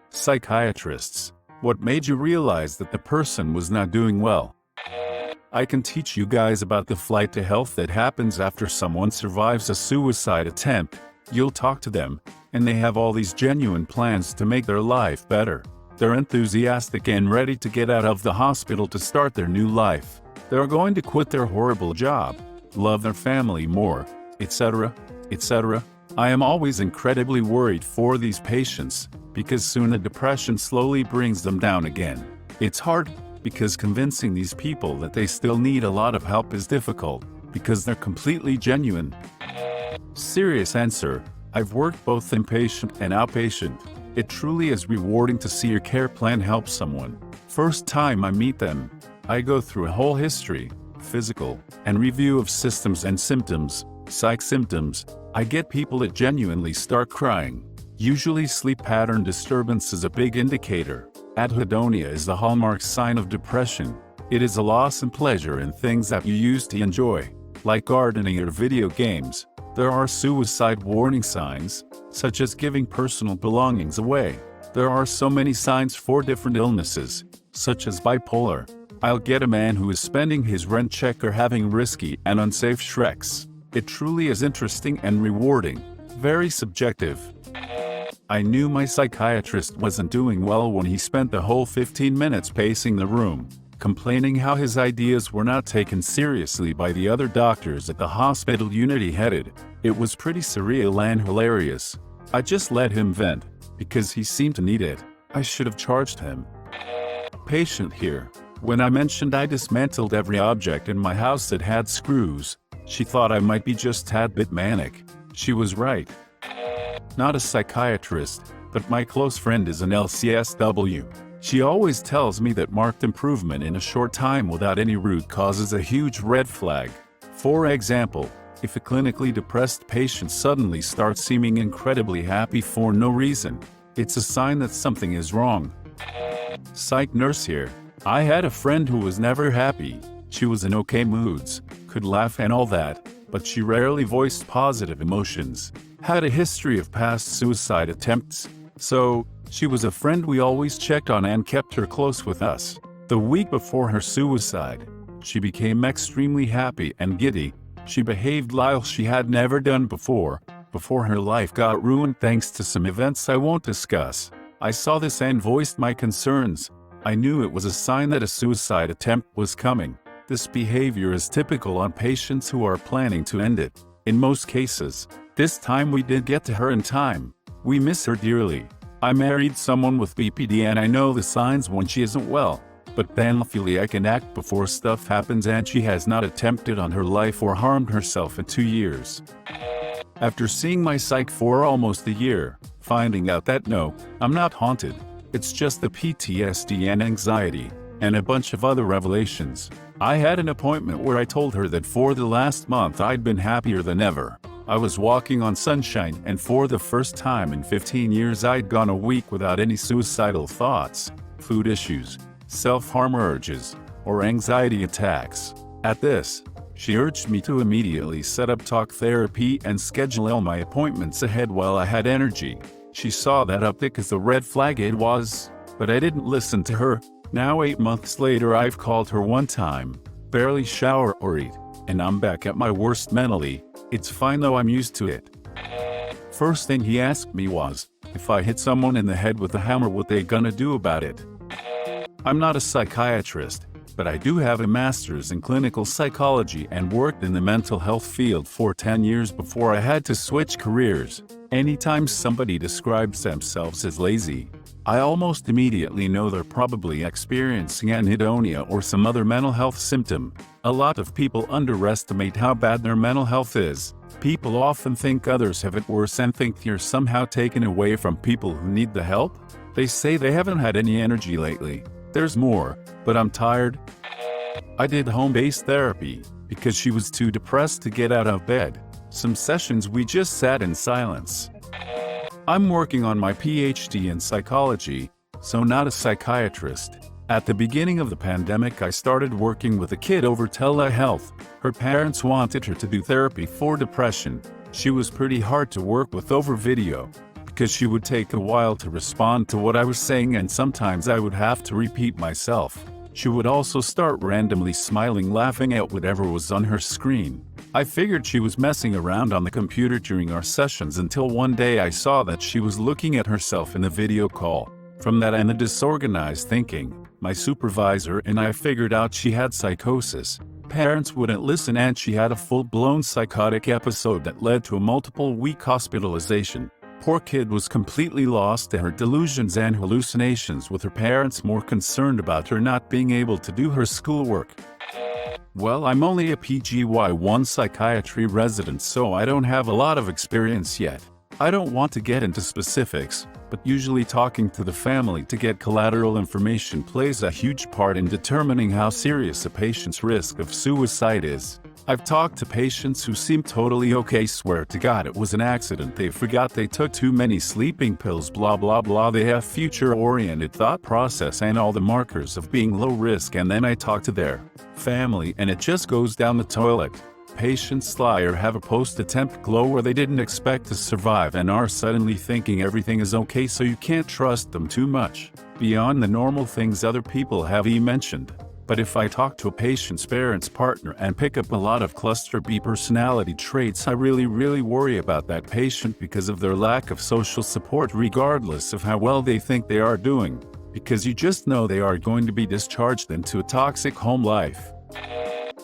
Psychiatrists, what made you realize that the person was not doing well? I can teach you guys about the flight to health that happens after someone survives a suicide attempt. You'll talk to them, and they have all these genuine plans to make their life better. They're enthusiastic and ready to get out of the hospital to start their new life. They're going to quit their horrible job, love their family more, etc., etc. I am always incredibly worried for these patients, because soon the depression slowly brings them down again. It's hard, because convincing these people that they still need a lot of help is difficult, because they're completely genuine. Serious answer, I've worked both inpatient and outpatient. It truly is rewarding to see your care plan help someone. First time I meet them, I go through a whole history, physical, and review of systems and symptoms, psych symptoms. I get people that genuinely start crying. Usually sleep pattern disturbance is a big indicator. Anhedonia is the hallmark sign of depression. It is a loss in pleasure in things that you used to enjoy, like gardening or video games. There are suicide warning signs, such as giving personal belongings away. There are so many signs for different illnesses, such as bipolar. I'll get a man who is spending his rent check or having risky and unsafe shreks. It truly is interesting and rewarding. Very subjective. I knew my psychiatrist wasn't doing well when he spent the whole 15 minutes pacing the room, complaining how his ideas were not taken seriously by the other doctors at the hospital unit he headed. It was pretty surreal and hilarious. I just let him vent, because he seemed to need it. I should have charged him. Patient here. When I mentioned I dismantled every object in my house that had screws, she thought I might be just a tad bit manic. She was right. Not a psychiatrist, but my close friend is an LCSW. She always tells me that marked improvement in a short time without any root cause is a huge red flag. For example, if a clinically depressed patient suddenly starts seeming incredibly happy for no reason, it's a sign that something is wrong. Psych nurse here. I had a friend who was never happy. She was in okay moods, could laugh and all that, but she rarely voiced positive emotions. Had a history of past suicide attempts. So, she was a friend we always checked on and kept her close with us. The week before her suicide, she became extremely happy and giddy. She behaved like she had never done before her life got ruined thanks to some events I won't discuss. I saw this and voiced my concerns. I knew it was a sign that a suicide attempt was coming. This behavior is typical on patients who are planning to end it. In most cases, this time we did get to her in time. We miss her dearly. I married someone with BPD and I know the signs when she isn't well. But thankfully I can act before stuff happens and she has not attempted on her life or harmed herself in 2 years. After seeing my psych for almost a year, finding out that no, I'm not haunted. It's just the PTSD and anxiety, and a bunch of other revelations. I had an appointment where I told her that for the last month I'd been happier than ever. I was walking on sunshine and for the first time in 15 years I'd gone a week without any suicidal thoughts, food issues, self-harm urges, or anxiety attacks. At this, she urged me to immediately set up talk therapy and schedule all my appointments ahead while I had energy. She saw that uptick as a red flag it was, but I didn't listen to her. Now 8 months later I've called her one time, barely shower or eat, and I'm back at my worst mentally. It's fine though, I'm used to it. First thing he asked me was, if I hit someone in the head with a hammer what they gonna do about it? I'm not a psychiatrist, but I do have a master's in clinical psychology and worked in the mental health field for 10 years before I had to switch careers. Anytime somebody describes themselves as lazy, I almost immediately know they're probably experiencing anhedonia or some other mental health symptom. A lot of people underestimate how bad their mental health is. People often think others have it worse and think you're somehow taken away from people who need the help. They say they haven't had any energy lately. There's more, but I'm tired. I did home-based therapy because she was too depressed to get out of bed. Some sessions we just sat in silence. I'm working on my PhD in psychology, so not a psychiatrist. At the beginning of the pandemic I started working with a kid over telehealth. Her parents wanted her to do therapy for depression. She was pretty hard to work with over video, because she would take a while to respond to what I was saying, and sometimes I would have to repeat myself. She would also start randomly smiling, laughing at whatever was on her screen. I figured she was messing around on the computer during our sessions until one day I saw that she was looking at herself in the video call. From that and the disorganized thinking, my supervisor and I figured out she had psychosis. Parents wouldn't listen and she had a full-blown psychotic episode that led to a multiple-week hospitalization. Poor kid was completely lost to her delusions and hallucinations, with her parents more concerned about her not being able to do her schoolwork. Well, I'm only a PGY1 psychiatry resident, so I don't have a lot of experience yet. I don't want to get into specifics, but usually talking to the family to get collateral information plays a huge part in determining how serious a patient's risk of suicide is. I've talked to patients who seem totally okay, swear to God it was an accident, they forgot they took too many sleeping pills, blah blah blah. They have future-oriented thought process and all the markers of being low risk, and then I talk to their family and it just goes down the toilet. Patients lie or have a post-attempt glow where they didn't expect to survive and are suddenly thinking everything is okay, so you can't trust them too much, beyond the normal things other people have mentioned. But if I talk to a patient's parents, partner, and pick up a lot of cluster B personality traits, I really worry about that patient because of their lack of social support, regardless of how well they think they are doing, because you just know they are going to be discharged into a toxic home life.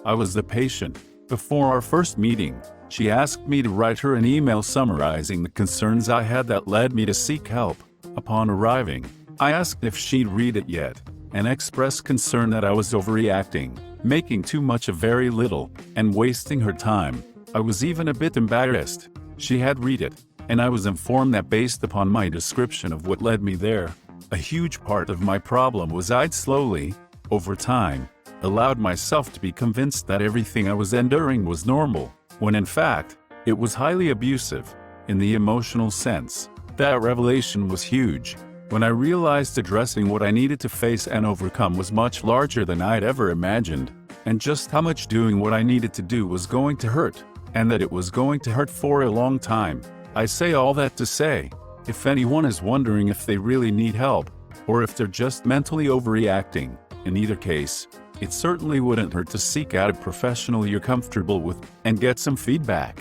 I was the patient. Before our first meeting, she asked me to write her an email summarizing the concerns I had that led me to seek help. Upon arriving, I asked if she'd read it yet, and expressed concern that I was overreacting, making too much of very little, and wasting her time. I was even a bit embarrassed. She had read it, and I was informed that based upon my description of what led me there, a huge part of my problem was I'd slowly, over time, allowed myself to be convinced that everything I was enduring was normal, when in fact, it was highly abusive, in the emotional sense. That revelation was huge. When I realized addressing what I needed to face and overcome was much larger than I'd ever imagined, and just how much doing what I needed to do was going to hurt, and that it was going to hurt for a long time. I say all that to say, if anyone is wondering if they really need help, or if they're just mentally overreacting, in either case, it certainly wouldn't hurt to seek out a professional you're comfortable with and get some feedback.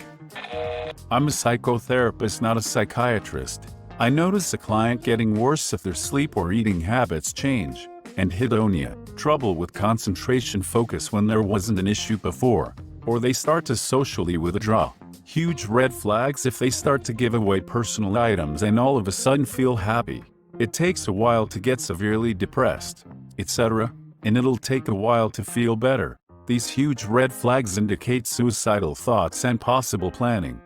I'm a psychotherapist, not a psychiatrist. I notice a client getting worse if their sleep or eating habits change, anhedonia, trouble with concentration focus when there wasn't an issue before, or they start to socially withdraw. Huge red flags if they start to give away personal items and all of a sudden feel happy. It takes a while to get severely depressed, etc., and it'll take a while to feel better. These huge red flags indicate suicidal thoughts and possible planning.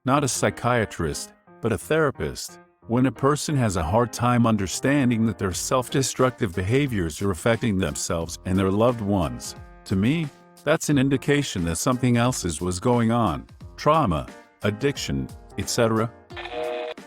Not a psychiatrist, but a therapist. When a person has a hard time understanding that their self-destructive behaviors are affecting themselves and their loved ones, to me, that's an indication that something else was going on. Trauma, addiction, etc.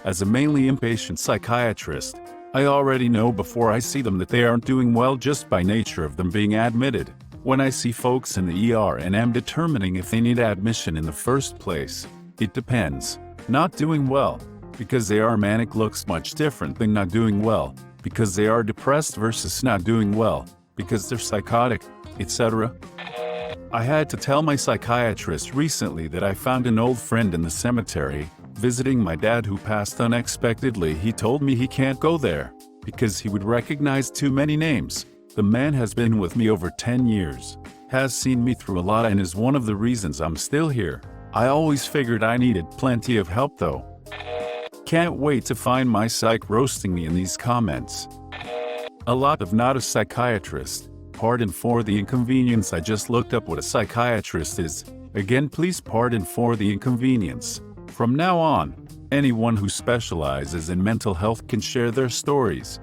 As a mainly inpatient psychiatrist, I already know before I see them that they aren't doing well just by nature of them being admitted. When I see folks in the ER and am determining if they need admission in the first place, it depends. Not doing well, because they are manic, looks much different than not doing well, because they are depressed versus not doing well, because they're psychotic, etc. I had to tell my psychiatrist recently that I found an old friend in the cemetery, visiting my dad who passed unexpectedly. He told me he can't go there, because he would recognize too many names. The man has been with me over 10 years, has seen me through a lot, and is one of the reasons I'm still here. I always figured I needed plenty of help though. Can't wait to find my psych roasting me in these comments. A lot of not a psychiatrist. Pardon for the inconvenience, I just looked up what a psychiatrist is. Again, please pardon for the inconvenience. From now on, anyone who specializes in mental health can share their stories.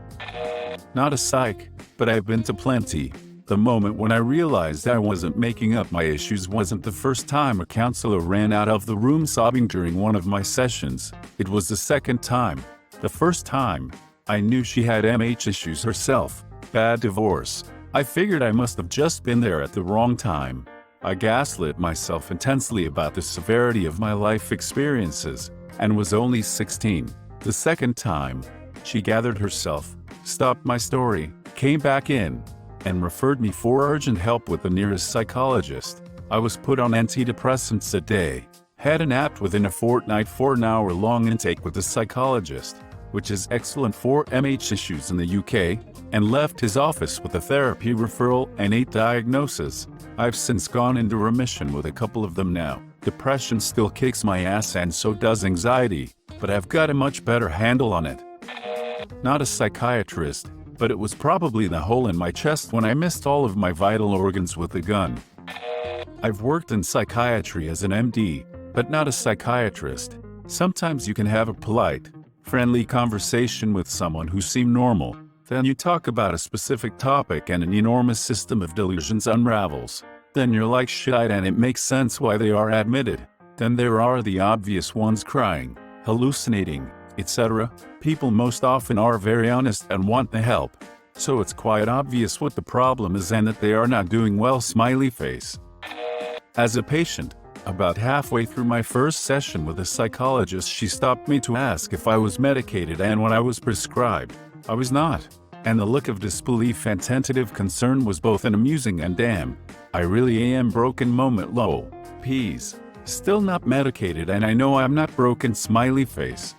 Not a psych, but I've been to plenty. The moment when I realized I wasn't making up my issues wasn't the first time a counselor ran out of the room sobbing during one of my sessions. It was the second time. The first time, I knew she had MH issues herself. Bad divorce. I figured I must have just been there at the wrong time. I gaslit myself intensely about the severity of my life experiences, and was only 16. The second time, she gathered herself, stopped my story, came back in, and referred me for urgent help with the nearest psychologist. I was put on antidepressants a day, had a nap within a fortnight for an hour-long intake with a psychologist, which is excellent for MH issues in the UK, and left his office with a therapy referral and 8 diagnoses. I've since gone into remission with a couple of them now. Depression still kicks my ass and so does anxiety, but I've got a much better handle on it. Not a psychiatrist, but it was probably the hole in my chest when I missed all of my vital organs with a gun. I've worked in psychiatry as an MD, but not a psychiatrist. Sometimes you can have a polite, friendly conversation with someone who seems normal. Then you talk about a specific topic and an enormous system of delusions unravels. Then you're like shit and it makes sense why they are admitted. Then there are the obvious ones crying, hallucinating, etc. People most often are very honest and want the help. So it's quite obvious what the problem is and that they are not doing well, smiley face. As a patient, about halfway through my first session with a psychologist, she stopped me to ask if I was medicated and what I was prescribed. I was not. And the look of disbelief and tentative concern was both an amusing and damn, I really am broken moment lol. Peas. Still not medicated and I know I'm not broken, smiley face.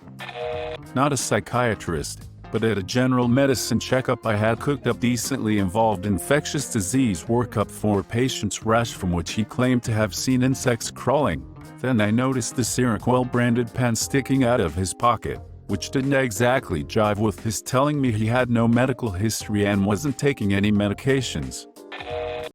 Not a psychiatrist, but at a general medicine checkup I had cooked up decently involved infectious disease workup for a patient's rash from which he claimed to have seen insects crawling. Then I noticed the Seroquel branded pen sticking out of his pocket, which didn't exactly jive with his telling me he had no medical history and wasn't taking any medications.